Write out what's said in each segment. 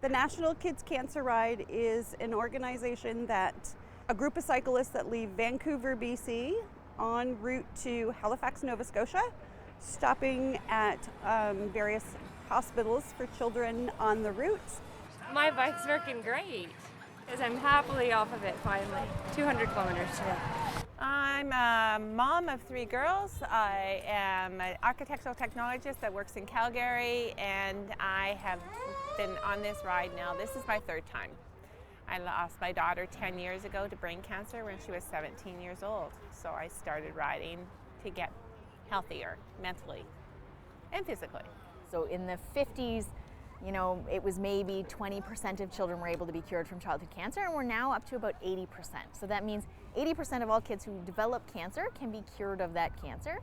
The National Kids Cancer Ride is an organization that a group of cyclists that leave Vancouver, BC en route to Halifax, Nova Scotia, stopping at various hospitals for children on the route. My bike's working great because I'm happily off of it finally. 200 kilometers today. I'm a mom of 3 girls. I am an architectural technologist that works in Calgary, and I have been on this ride now. This is my 3rd time. I lost my daughter 10 years ago to brain cancer when she was 17 years old. So I started riding to get healthier mentally and physically. So in the 50s, it was maybe 20% of children were able to be cured from childhood cancer, and we're now up to about 80%. So that means 80% of all kids who develop cancer can be cured of that cancer.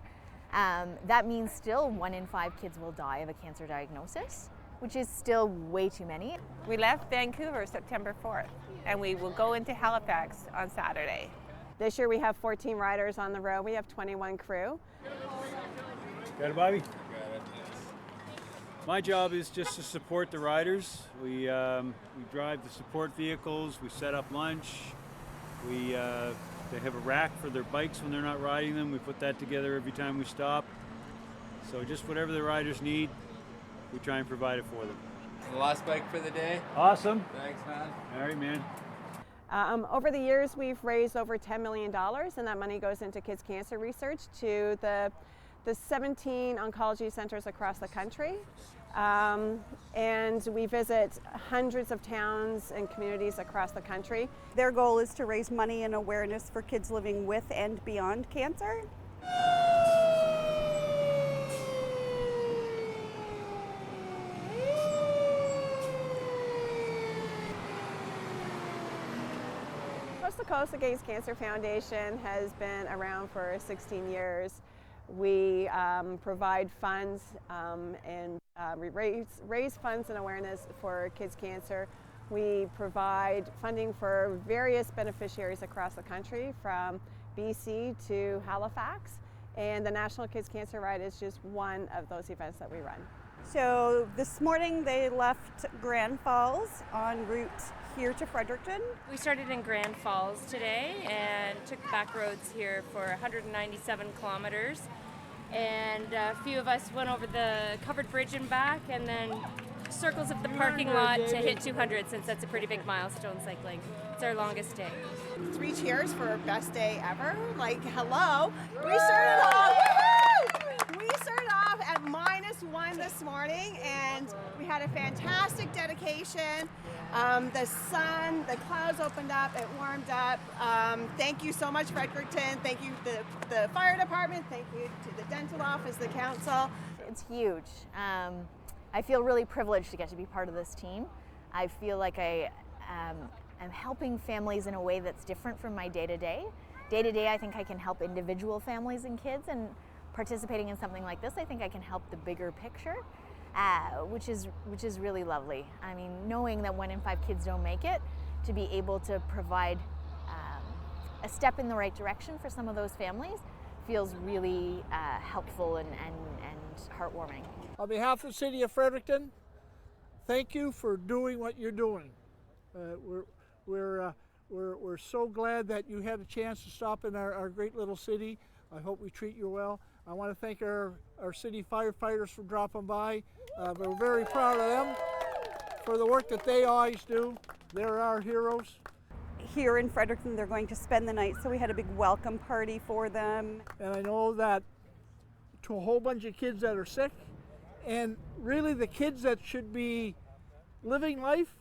That means still 1 in 5 kids will die of a cancer diagnosis, which is still way too many. We left Vancouver September 4th, and we will go into Halifax on Saturday. This year we have 14 riders on the road. We have 21 crew. Got it, Bobby? My job is just to support the riders. We drive the support vehicles, we set up lunch, they have a rack for their bikes when they're not riding them. We put that together every time we stop. So just whatever the riders need, we try and provide it for them. The last bike for the day. Awesome. Thanks, man. All right, man. Over the years, we've raised over $10 million, and that money goes into kids' cancer research to the 17 oncology centers across the country. And we visit hundreds of towns and communities across the country. Their goal is to raise money and awareness for kids living with and beyond cancer. Coast to Coast Against Cancer Foundation has been around for 16 years. We provide funds and we raise funds and awareness for kids' cancer. We provide funding for various beneficiaries across the country, from BC to Halifax, and the National Kids Cancer Ride is just one of those events that we run. So this morning they left Grand Falls en route here to Fredericton. We started in Grand Falls today and took the back roads here for 197 kilometers. And a few of us went over the covered bridge and back, and then circles of the parking lot to hit 200, since that's a pretty big milestone cycling. It's our longest day. 3 cheers for best day ever. Like, hello. We started off at -1 this morning, and we had a fantastic dedication. The sun, the clouds opened up, it warmed up. Thank you so much, Fredericton. Thank you to the fire department. Thank you to the dental office, the council. It's huge. I feel really privileged to get to be part of this team. I feel like I am helping families in a way that's different from my day-to-day. Day-to-day, I think I can help individual families and kids, and participating in something like this, I think I can help the bigger picture, which is really lovely. I mean, knowing that 1 in 5 kids don't make it, to be able to provide a step in the right direction for some of those families feels really helpful and heartwarming. On behalf of the City of Fredericton, thank you for doing what you're doing. We're so glad that you had a chance to stop in our great little city. I hope we treat you well. I want to thank our city firefighters for dropping by. We're very proud of them for the work that they always do. They're our heroes. Here in Fredericton, they're going to spend the night, so we had a big welcome party for them. And I know that to a whole bunch of kids that are sick, and really the kids that should be living life,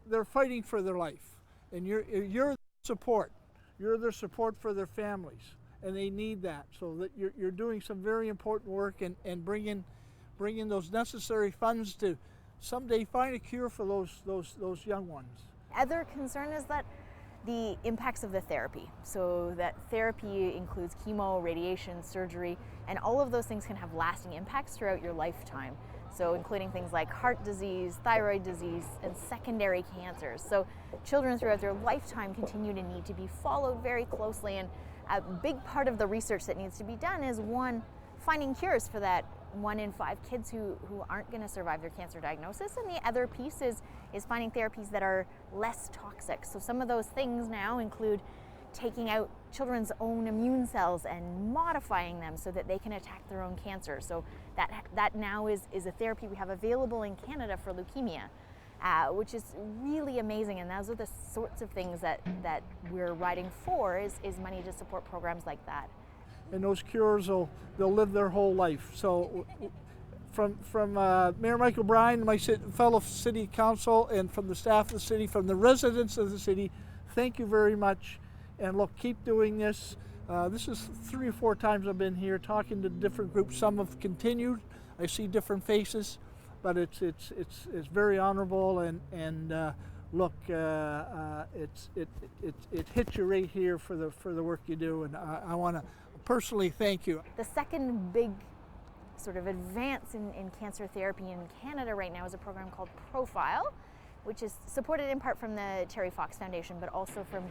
they're fighting for their life. And you're their support. You're their support for their families, and they need that. So that you're doing some very important work and bringing those necessary funds to someday find a cure for those young ones. Other concern is that the impacts of the therapy. So that therapy includes chemo, radiation, surgery, and all of those things can have lasting impacts throughout your lifetime. So including things like heart disease, thyroid disease, and secondary cancers. So children throughout their lifetime continue to need to be followed very closely, and a big part of the research that needs to be done is, one, finding cures for that 1 in 5 kids who aren't going to survive their cancer diagnosis, and the other piece is is finding therapies that are less toxic. So some of those things now include taking out children's own immune cells and modifying them so that they can attack their own cancer. So that now is a therapy we have available in Canada for leukemia, which is really amazing. And those are the sorts of things that we're riding for, is money to support programs like that. And those cures, they'll live their whole life. So from Mayor Michael Bryan, my fellow city council, and from the staff of the city, from the residents of the city, thank you very much. And look, keep doing this. This is 3 or 4 times I've been here talking to different groups. Some have continued. I see different faces, but it's very honorable. And look, it hits you right here for the work you do. And I want to personally thank you. The second big sort of advance in cancer therapy in Canada right now is a program called Profile, which is supported in part from the Terry Fox Foundation, but also from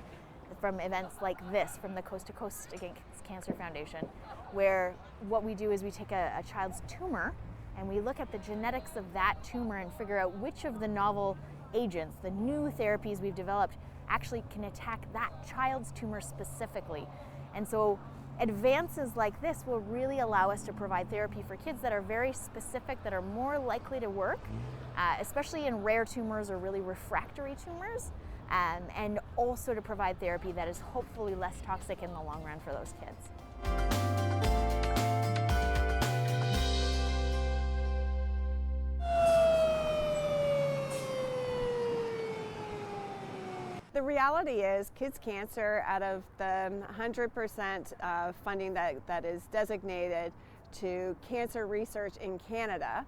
events like this, from the Coast to Coast Against Cancer Foundation, where what we do is we take a child's tumor and we look at the genetics of that tumor and figure out which of the novel agents, the new therapies we've developed, actually can attack that child's tumor specifically. And so advances like this will really allow us to provide therapy for kids that are very specific, that are more likely to work, especially in rare tumors or really refractory tumors. And also to provide therapy that is hopefully less toxic in the long run for those kids. The reality is, kids' cancer, out of the 100% funding that is designated to cancer research in Canada,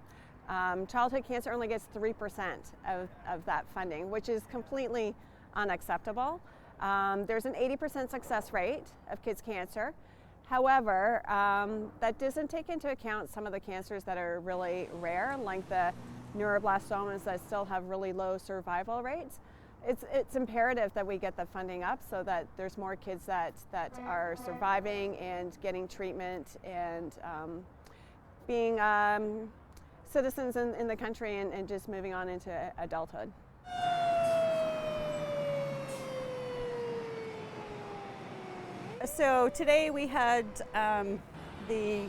childhood cancer only gets 3% of that funding, which is completely unacceptable. There's an 80% success rate of kids' cancer. However, that doesn't take into account some of the cancers that are really rare, like the neuroblastomas that still have really low survival rates. It's imperative that we get the funding up so that there's more kids that are surviving and getting treatment and being citizens in the country and just moving on into adulthood. So today we had the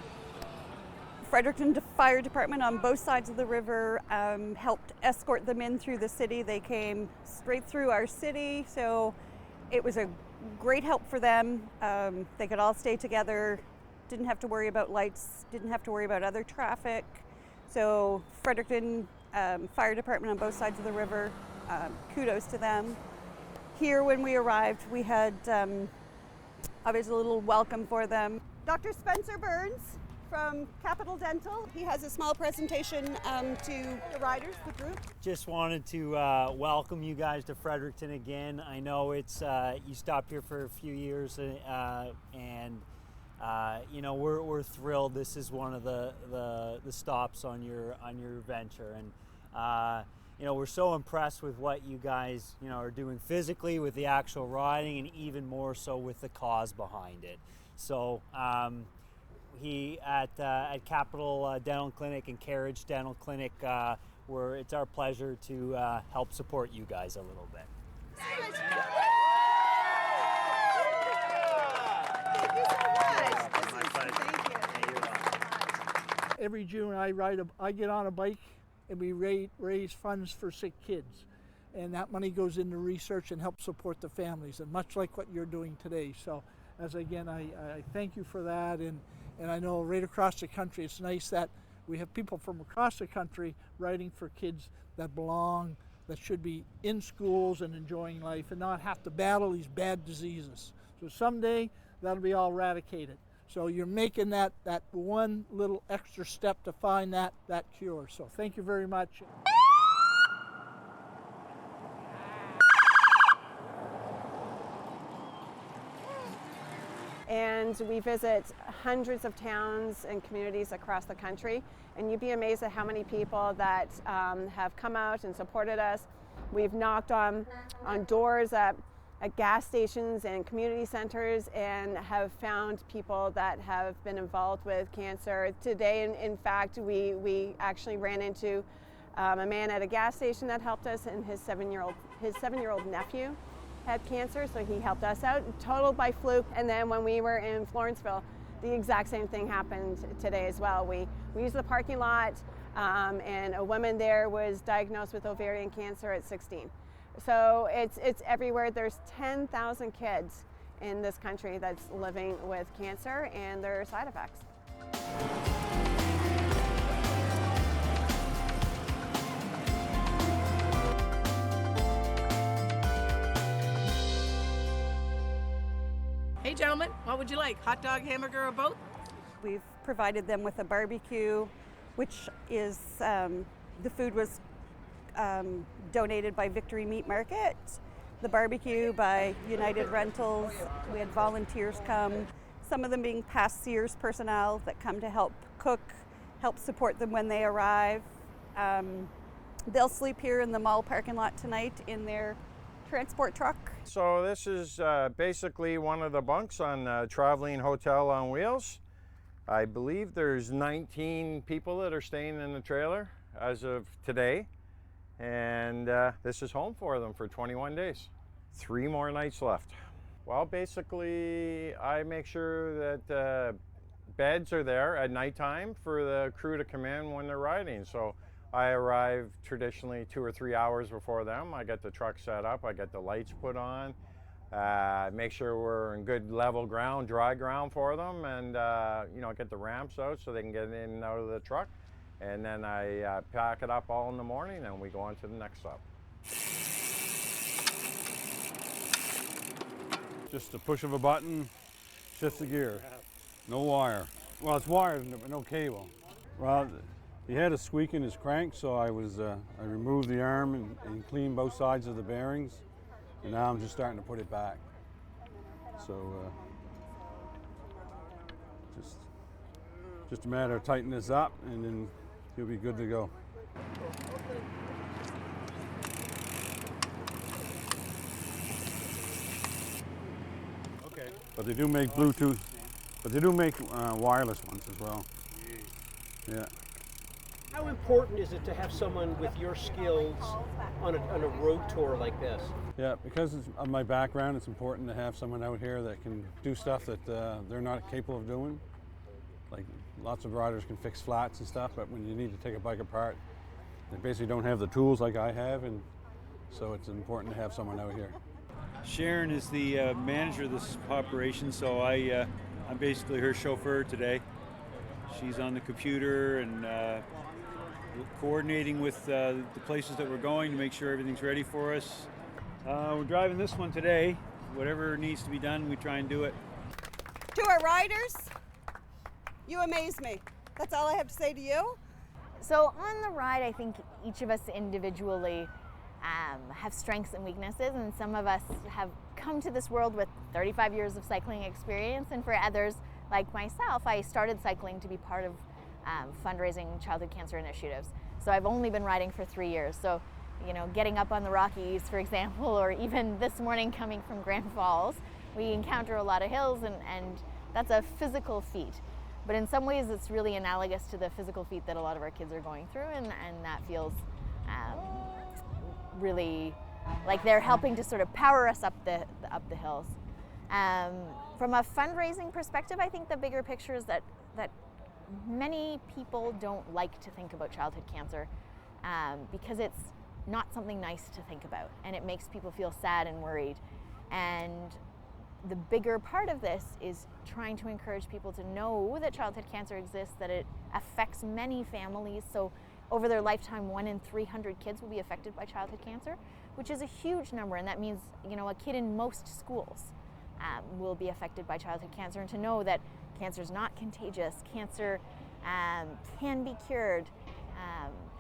Fredericton Fire Department on both sides of the river helped escort them in through the city. They came straight through our city, so it was a great help for them. They could all stay together, didn't have to worry about lights, didn't have to worry about other traffic. So Fredericton Fire Department on both sides of the river, kudos to them. Here when we arrived, we had obviously a little welcome for them. Dr. Spencer Burns from Capital Dental. He has a small presentation to the riders, the group. Just wanted to welcome you guys to Fredericton again. I know it's you stopped here for a few years, and you know we're thrilled. This is one of the stops on your venture, and you know we're so impressed with what you guys are doing physically with the actual riding, and even more so with the cause behind it. So. He at Capital Dental Clinic and Carriage Dental Clinic, it's our pleasure to help support you guys a little bit. Thank you so much. Thank you. Every June I get on a bike and we raise funds for sick kids, and that money goes into research and helps support the families, and much like what you're doing today. So as again, I thank you for that, and I know right across the country, it's nice that we have people from across the country riding for kids that belong, that should be in schools and enjoying life and not have to battle these bad diseases. So someday that'll be all eradicated. So you're making that one little extra step to find that cure. So thank you very much. And we visit hundreds of towns and communities across the country, and you'd be amazed at how many people that have come out and supported us. We've knocked on doors at gas stations and community centers and have found people that have been involved with cancer. Today, in fact, we actually ran into a man at a gas station that helped us, and his seven-year-old nephew had cancer, so he helped us out, total by fluke. And then when we were in Florenceville, the exact same thing happened today as well. We used the parking lot, and a woman there was diagnosed with ovarian cancer at 16. So it's everywhere. There's 10,000 kids in this country that's living with cancer and their side effects. Hey gentlemen, what would you like? Hot dog, hamburger, or both? We've provided them with a barbecue, which is, the food was donated by Victory Meat Market, the barbecue by United Rentals. We had volunteers come, some of them being past Sears personnel that come to help cook, help support them when they arrive. They'll sleep here in the mall parking lot tonight in their transport truck. So this is basically one of the bunks on Traveling Hotel on Wheels. I believe there's 19 people that are staying in the trailer as of today, and this is home for them for 21 days. 3 more nights left. Well, basically I make sure that beds are there at nighttime for the crew to come in when they're riding. So I arrive traditionally 2 or 3 hours before them. I get the truck set up, I get the lights put on, make sure we're in good level ground, dry ground for them, and get the ramps out so they can get in and out of the truck. And then I pack it up all in the morning and we go on to the next stop. Just a push of a button, shifts the gear. No wire. Well, it's wired, but no cable. Well, he had a squeak in his crank, so I removed the arm and cleaned both sides of the bearings, and now I'm just starting to put it back. So just a matter of tightening this up, and then he'll be good to go. Okay. But they do make Bluetooth, but they do make wireless ones as well. Yeah. How important is it to have someone with your skills on a road tour like this? Yeah, because of my background, it's important to have someone out here that can do stuff that they're not capable of doing. Like lots of riders can fix flats and stuff, but when you need to take a bike apart, they basically don't have the tools like I have, and so it's important to have someone out here. Sharon is the manager of this operation, so I'm basically her chauffeur today. She's on the computer and coordinating with the places that we're going to make sure everything's ready for us. We're driving this one today. Whatever needs to be done, we try and do it. To our riders, you amaze me. That's all I have to say to you. So on the ride, I think each of us individually have strengths and weaknesses, and some of us have come to this world with 35 years of cycling experience, and for others, like myself, I started cycling to be part of fundraising childhood cancer initiatives. So I've only been riding for 3 years. So, getting up on the Rockies, for example, or even this morning coming from Grand Falls, we encounter a lot of hills, and that's a physical feat. But in some ways, it's really analogous to the physical feat that a lot of our kids are going through, and that feels really like they're helping to sort of power us up the hills. From a fundraising perspective, I think the bigger picture is that many people don't like to think about childhood cancer because it's not something nice to think about, and it makes people feel sad and worried. And the bigger part of this is trying to encourage people to know that childhood cancer exists, that it affects many families. So over their lifetime, 1 in 300 kids will be affected by childhood cancer, which is a huge number, and that means a kid in most schools will be affected by childhood cancer. And to know that cancer is not contagious, cancer can be cured,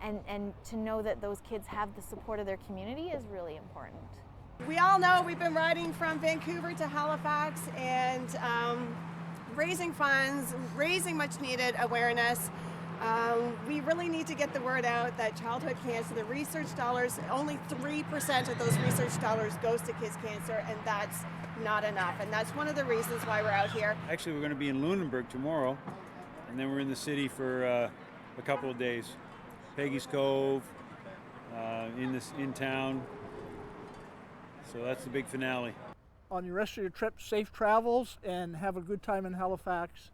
and to know that those kids have the support of their community is really important. We all know we've been riding from Vancouver to Halifax and raising funds, raising much needed awareness. We really need to get the word out that childhood cancer, the research dollars, only 3% of those research dollars goes to kids' cancer, and that's not enough. And that's one of the reasons why we're out here. Actually, we're going to be in Lunenburg tomorrow, and then we're in the city for a couple of days. Peggy's Cove, in town. So that's the big finale. On your rest of your trip, safe travels and have a good time in Halifax.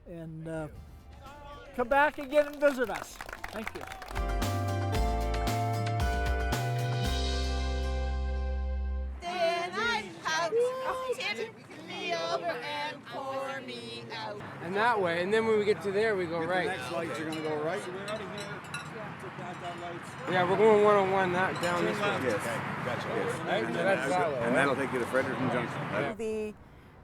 And come back again and visit us. Thank you. Then I'd have tip me over and pour me out. And that way, and then when we get to there, we go right. The next lights are going to go right. Yeah, we're going one-on-one that down this way. Yes. Gotcha. Yes. Right? So that's that way. And that'll take you to Fredericton Junction. The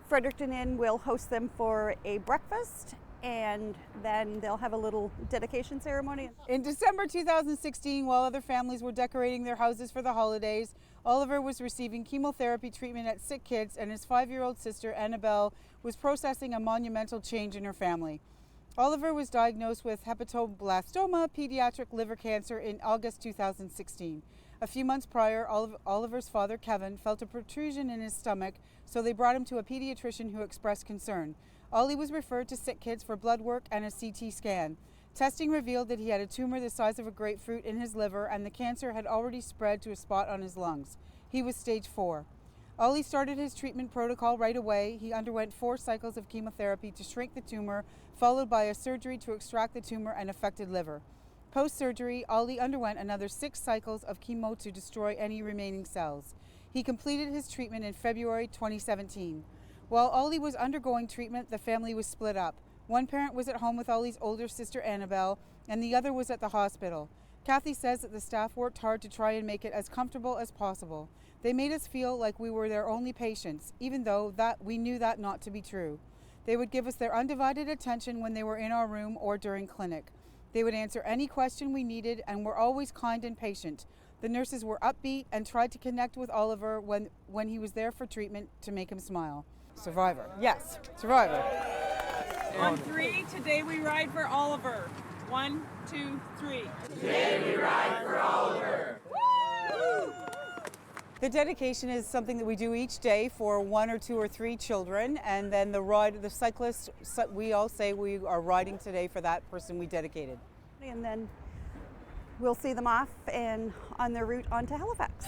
Fredericton Inn will host them for a breakfast, and then they'll have a little dedication ceremony. In December 2016, while other families were decorating their houses for the holidays, Oliver was receiving chemotherapy treatment at Sick Kids, and his 5-year-old sister, Annabelle, was processing a monumental change in her family. Oliver was diagnosed with hepatoblastoma, pediatric liver cancer, in August 2016. A few months prior, Oliver's father, Kevin, felt a protrusion in his stomach, so they brought him to a pediatrician who expressed concern. Ollie was referred to Sick Kids for blood work and a CT scan. Testing revealed that he had a tumor the size of a grapefruit in his liver, and the cancer had already spread to a spot on his lungs. He was stage 4. Ollie started his treatment protocol right away. He underwent 4 cycles of chemotherapy to shrink the tumor, followed by a surgery to extract the tumor and affected liver. Post-surgery, Ollie underwent another 6 cycles of chemo to destroy any remaining cells. He completed his treatment in February 2017. While Ollie was undergoing treatment, the family was split up. One parent was at home with Ollie's older sister Annabelle, and the other was at the hospital. Kathy says that the staff worked hard to try and make it as comfortable as possible. They made us feel like we were their only patients, even though we knew that not to be true. They would give us their undivided attention when they were in our room or during clinic. They would answer any question we needed and were always kind and patient. The nurses were upbeat and tried to connect with Oliver when he was there for treatment to make him smile. Survivor. Yes, survivor. On 3, today we ride for Oliver. 1, 2, 3. Today we ride for Oliver. Woo! The dedication is something that we do each day for 1 or 2 or 3 children, and then the cyclists, we all say we are riding today for that person we dedicated. And then we'll see them off and on their route onto Halifax.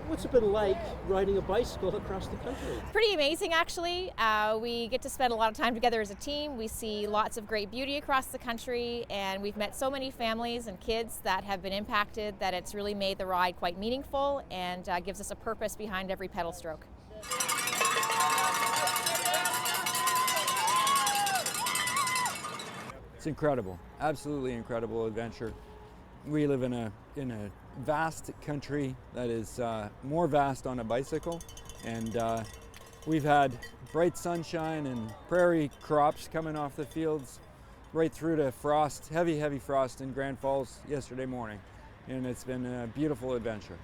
What's it been like riding a bicycle across the country? Pretty amazing, actually. We get to spend a lot of time together as a team. We see lots of great beauty across the country, and we've met so many families and kids that have been impacted that it's really made the ride quite meaningful and gives us a purpose behind every pedal stroke. It's incredible, absolutely incredible adventure. We live in a vast country that is more vast on a bicycle, and we've had bright sunshine and prairie crops coming off the fields right through to frost, heavy frost in Grand Falls yesterday morning, and it's been a beautiful adventure.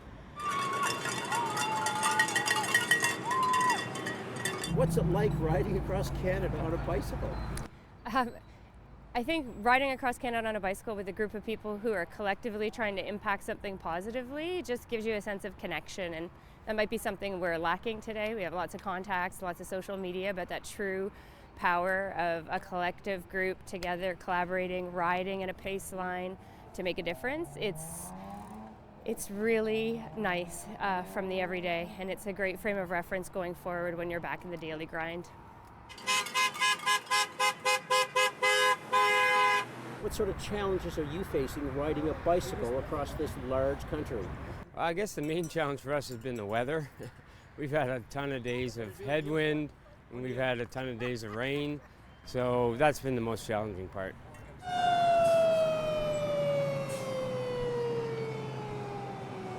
What's it like riding across Canada on a bicycle? I think riding across Canada on a bicycle with a group of people who are collectively trying to impact something positively just gives you a sense of connection, and that might be something we're lacking today. We have lots of contacts, lots of social media, but that true power of a collective group together, collaborating, riding in a pace line to make a difference, it's really nice from the everyday, and it's a great frame of reference going forward when you're back in the daily grind. What sort of challenges are you facing riding a bicycle across this large country? I guess the main challenge for us has been the weather. We've had a ton of days of headwind, and we've had a ton of days of rain, so that's been the most challenging part.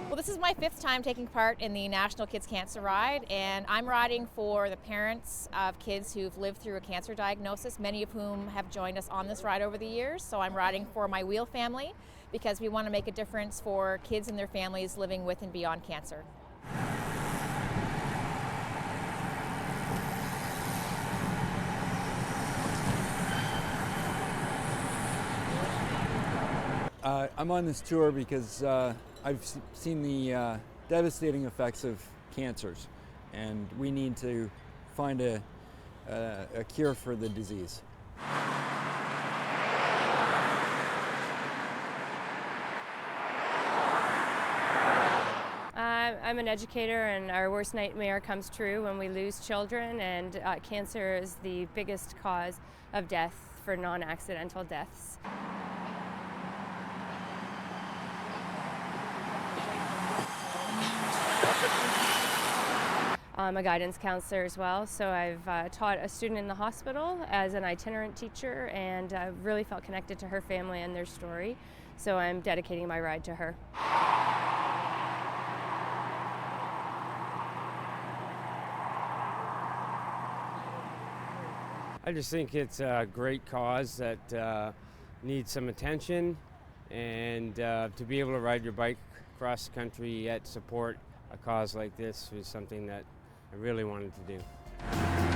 Well, this is my 5th time taking part in the National Kids Cancer Ride, and I'm riding for the parents of kids who've lived through a cancer diagnosis, many of whom have joined us on this ride over the years. So I'm riding for my wheel family because we want to make a difference for kids and their families living with and beyond cancer. I'm on this tour because I've seen the devastating effects of cancers, and we need to find a a cure for the disease. I'm an educator, and our worst nightmare comes true when we lose children, and cancer is the biggest cause of death for non-accidental deaths. I'm a guidance counselor as well, so I've taught a student in the hospital as an itinerant teacher, and really felt connected to her family and their story, so I'm dedicating my ride to her. I just think it's a great cause that needs some attention, and to be able to ride your bike across the country yet support a cause like this was something that I really wanted to do.